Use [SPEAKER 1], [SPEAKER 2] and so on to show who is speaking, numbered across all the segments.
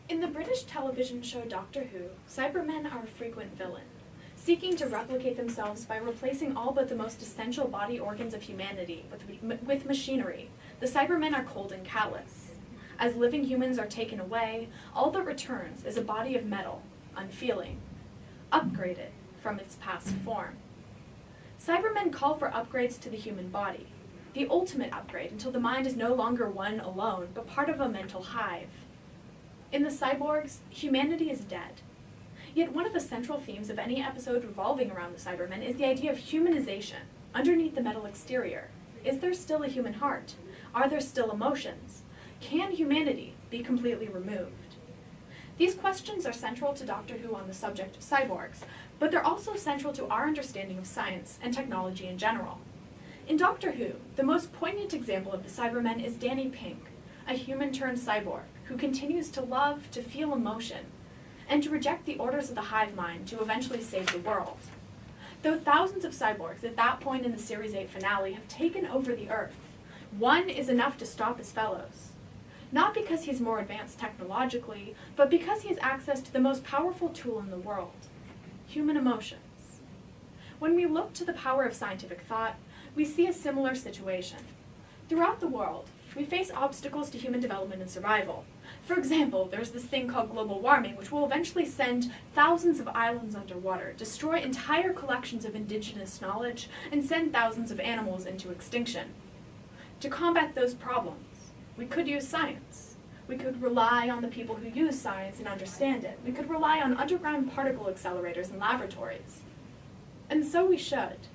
[SPEAKER 1] In the British television show Doctor Who, Cybermen are a frequent villain. Seeking to replicate themselves by replacing all but the most essential body organs of humanity with machinery, the Cybermen are cold and callous. As living humans are taken away, all that returns is a body of metal, unfeeling, upgraded from its past form. Cybermen call for upgrades to the human body, the ultimate upgrade until the mind is no longer one alone, but part of a mental hive. In the cyborgs, humanity is dead. Yet one of the central themes of any episode revolving around the Cybermen is the idea of humanization, underneath the metal exterior. Is there still a human heart? Are there still emotions? Can humanity be completely removed? These questions are central to Doctor Who on the subject of cyborgs, but they're also central to our understanding of science and technology in general. In Doctor Who, the most poignant example of the Cybermen is Danny Pink, a human-turned-cyborg who continues to love, to feel emotion, and to reject the orders of the hive mind to eventually save the world. Though thousands of cyborgs at that point in the Series 8 finale have taken over the Earth, one is enough to stop his fellows. Not because he's more advanced technologically, but because he has access to the most powerful tool in the world, human emotions. When we look to the power of scientific thought, we see a similar situation. Throughout the world, we face obstacles to human development and survival. For example, there's this thing called global warming, which will eventually send thousands of islands underwater, destroy entire collections of indigenous knowledge, and send thousands of animals into extinction. To combat those problems, we could use science. We could rely on the people who use science and understand it. We could rely on underground particle accelerators and laboratories. And so we should.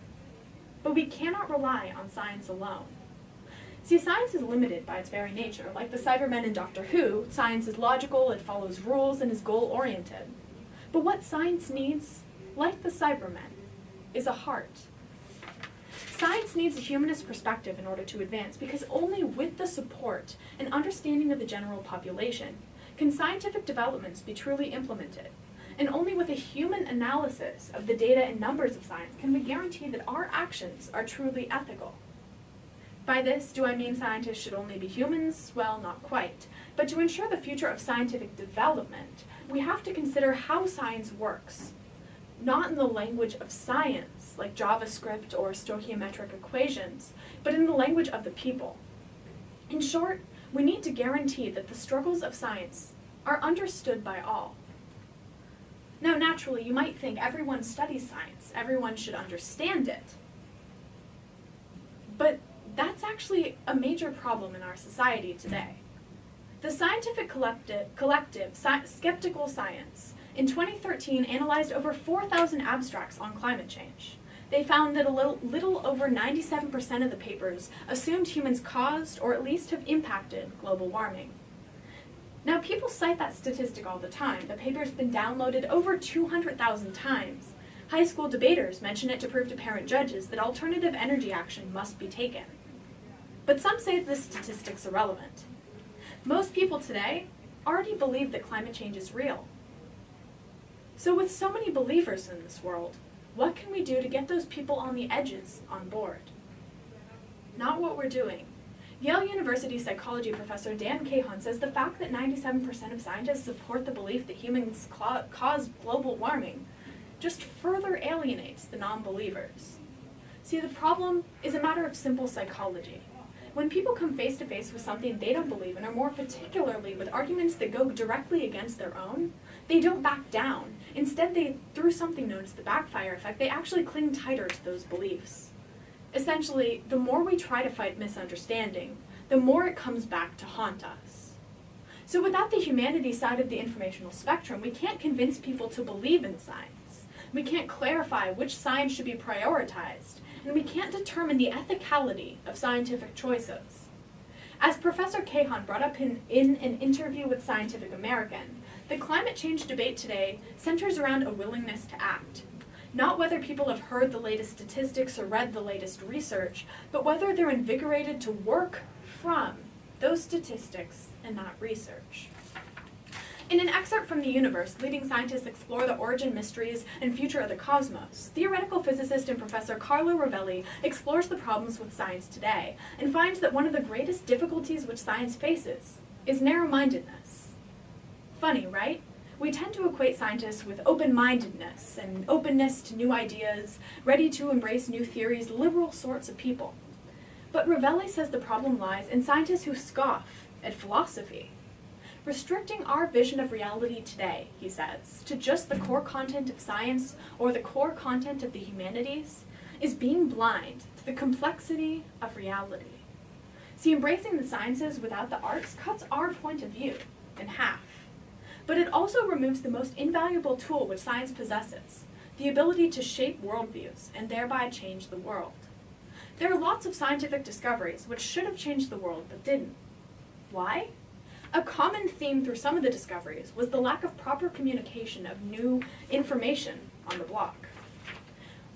[SPEAKER 1] But we cannot rely on science alone. See, science is limited by its very nature. Like the Cybermen in Doctor Who, science is logical, it follows rules, and is goal-oriented. But what science needs, like the Cybermen, is a heart. Science needs a humanist perspective in order to advance, because only with the support and understanding of the general population can scientific developments be truly implemented. And only with a human analysis of the data and numbers of science can we guarantee that our actions are truly ethical. By this, do I mean scientists should only be humans? Well, not quite. But to ensure the future of scientific development, we have to consider how science works. Not in the language of science, like JavaScript or stoichiometric equations, but in the language of the people. In short, we need to guarantee that the struggles of science are understood by all. Now, naturally, you might think everyone studies science, everyone should understand it. But that's actually a major problem in our society today. The scientific collective Skeptical Science in 2013 analyzed over 4,000 abstracts on climate change. They found that a little over 97% of the papers assumed humans caused or at least have impacted global warming. Now, people cite that statistic all the time. The paper's been downloaded over 200,000 times. High school debaters mention it to prove to parent judges that alternative energy action must be taken. But some say this statistic's irrelevant. Most people today already believe that climate change is real. So with so many believers in this world, what can we do to get those people on the edges on board? Not what we're doing. Yale University psychology professor Dan Cahan says the fact that 97% of scientists support the belief that humans cause global warming just further alienates the non-believers. See, the problem is a matter of simple psychology. When people come face to face with something they don't believe in, or more particularly with arguments that go directly against their own, they don't back down. Instead, through something known as the backfire effect, they actually cling tighter to those beliefs. Essentially, the more we try to fight misunderstanding, the more it comes back to haunt us. So without the humanities side of the informational spectrum, we can't convince people to believe in science. We can't clarify which science should be prioritized, and we can't determine the ethicality of scientific choices. As Professor Cahan brought up in an interview with Scientific American, the climate change debate today centers around a willingness to act. Not whether people have heard the latest statistics or read the latest research, but whether they're invigorated to work from those statistics and that research. In an excerpt from The Universe, leading scientists explore the origin, mysteries, and future of the cosmos, theoretical physicist and Professor Carlo Rovelli explores the problems with science today and finds that one of the greatest difficulties which science faces is narrow-mindedness. Funny, right? We tend to equate scientists with open-mindedness and openness to new ideas, ready to embrace new theories, liberal sorts of people. But Ravelli says the problem lies in scientists who scoff at philosophy. Restricting our vision of reality today, he says, to just the core content of science or the core content of the humanities is being blind to the complexity of reality. See, embracing the sciences without the arts cuts our point of view in half. But it also removes the most invaluable tool which science possesses, the ability to shape worldviews and thereby change the world. There are lots of scientific discoveries which should have changed the world but didn't. Why? A common theme through some of the discoveries was the lack of proper communication of new information on the block.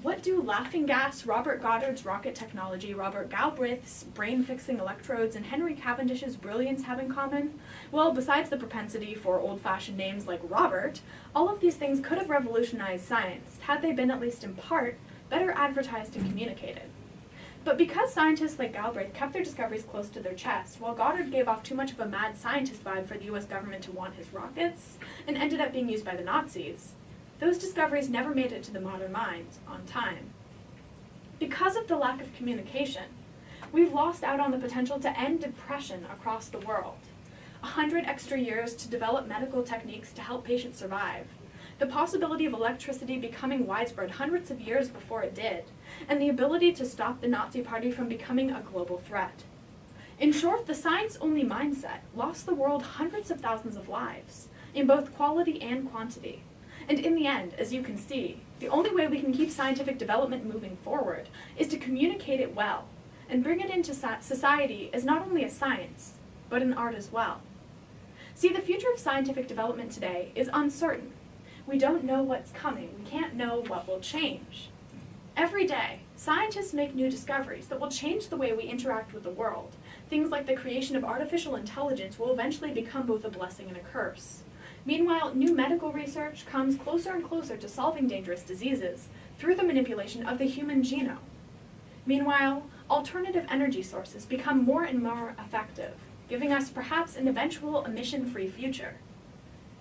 [SPEAKER 1] What do laughing gas, Robert Goddard's rocket technology, Robert Galbraith's brain-fixing electrodes, and Henry Cavendish's brilliance have in common? Well, besides the propensity for old-fashioned names like Robert, all of these things could have revolutionized science had they been, at least in part, better advertised and communicated. But because scientists like Galbraith kept their discoveries close to their chest, while Goddard gave off too much of a mad scientist vibe for the US government to want his rockets, and ended up being used by the Nazis, those discoveries never made it to the modern mind on time. Because of the lack of communication, we've lost out on the potential to end depression across the world. 100 extra years to develop medical techniques to help patients survive, the possibility of electricity becoming widespread hundreds of years before it did, and the ability to stop the Nazi Party from becoming a global threat. In short, the science-only mindset lost the world hundreds of thousands of lives, in both quality and quantity. And in the end, as you can see, the only way we can keep scientific development moving forward is to communicate it well, and bring it into society as not only a science, but an art as well. See, the future of scientific development today is uncertain. We don't know what's coming. We can't know what will change. Every day, scientists make new discoveries that will change the way we interact with the world. Things like the creation of artificial intelligence will eventually become both a blessing and a curse. Meanwhile, new medical research comes closer and closer to solving dangerous diseases through the manipulation of the human genome. Meanwhile, alternative energy sources become more and more effective, giving us perhaps an eventual emission-free future.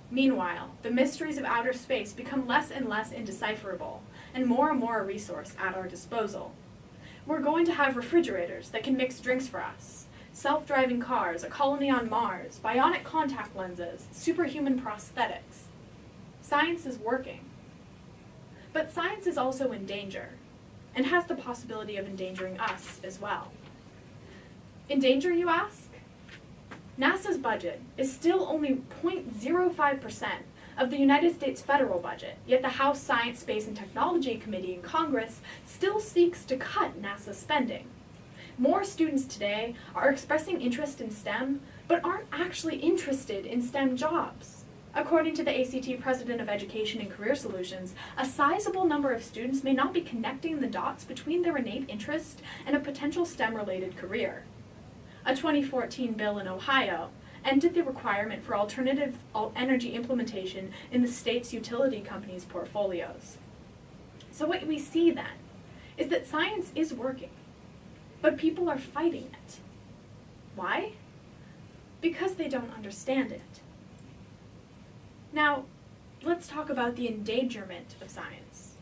[SPEAKER 1] Meanwhile, the mysteries of outer space become less and less indecipherable, and more a resource at our disposal. We're going to have refrigerators that can mix drinks for us, self-driving cars, a colony on Mars, bionic contact lenses, superhuman prosthetics. Science is working. But science is also in danger, and has the possibility of endangering us as well. In danger, you ask? NASA's budget is still only 0.05% of the United States federal budget, yet the House Science, Space, and Technology Committee in Congress still seeks to cut NASA spending. More students today are expressing interest in STEM, but aren't actually interested in STEM jobs. According to the ACT President of Education and Career Solutions, a sizable number of students may not be connecting the dots between their innate interest and a potential STEM-related career. A 2014 bill in Ohio ended the requirement for alternative energy implementation in the state's utility companies' portfolios. So what we see then is that science is working, but people are fighting it. Why? Because they don't understand it. Now, let's talk about the endangerment of science.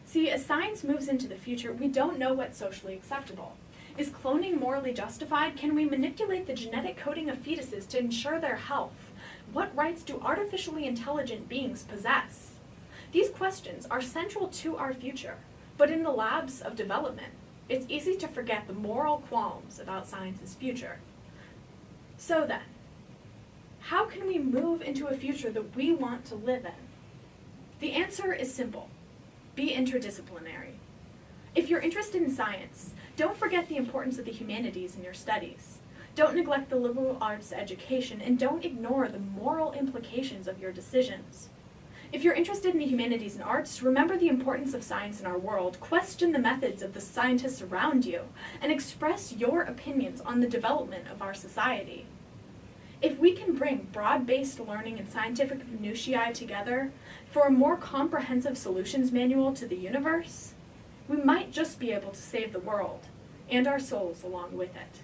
[SPEAKER 1] See, as science moves into the future, we don't know what's socially acceptable. Is cloning morally justified? Can we manipulate the genetic coding of fetuses to ensure their health? What rights do artificially intelligent beings possess? These questions are central to our future, but in the labs of development, it's easy to forget the moral qualms about science's future. So then, how can we move into a future that we want to live in? The answer is simple. Be interdisciplinary. If you're interested in science, don't forget the importance of the humanities in your studies. Don't neglect the liberal arts education, and don't ignore the moral implications of your decisions. If you're interested in the humanities and arts, remember the importance of science in our world, question the methods of the scientists around you, and express your opinions on the development of our society. If we can bring broad-based learning and scientific minutiae together for a more comprehensive solutions manual to the universe, we might just be able to save the world, and our souls along with it.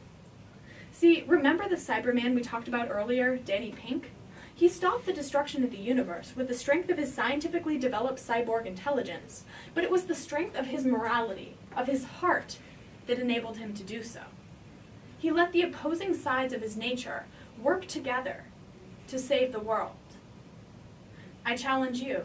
[SPEAKER 1] See, remember the Cyberman we talked about earlier, Danny Pink? He stopped the destruction of the universe with the strength of his scientifically developed cyborg intelligence, but it was the strength of his morality, of his heart, that enabled him to do so. He let the opposing sides of his nature work together to save the world. I challenge you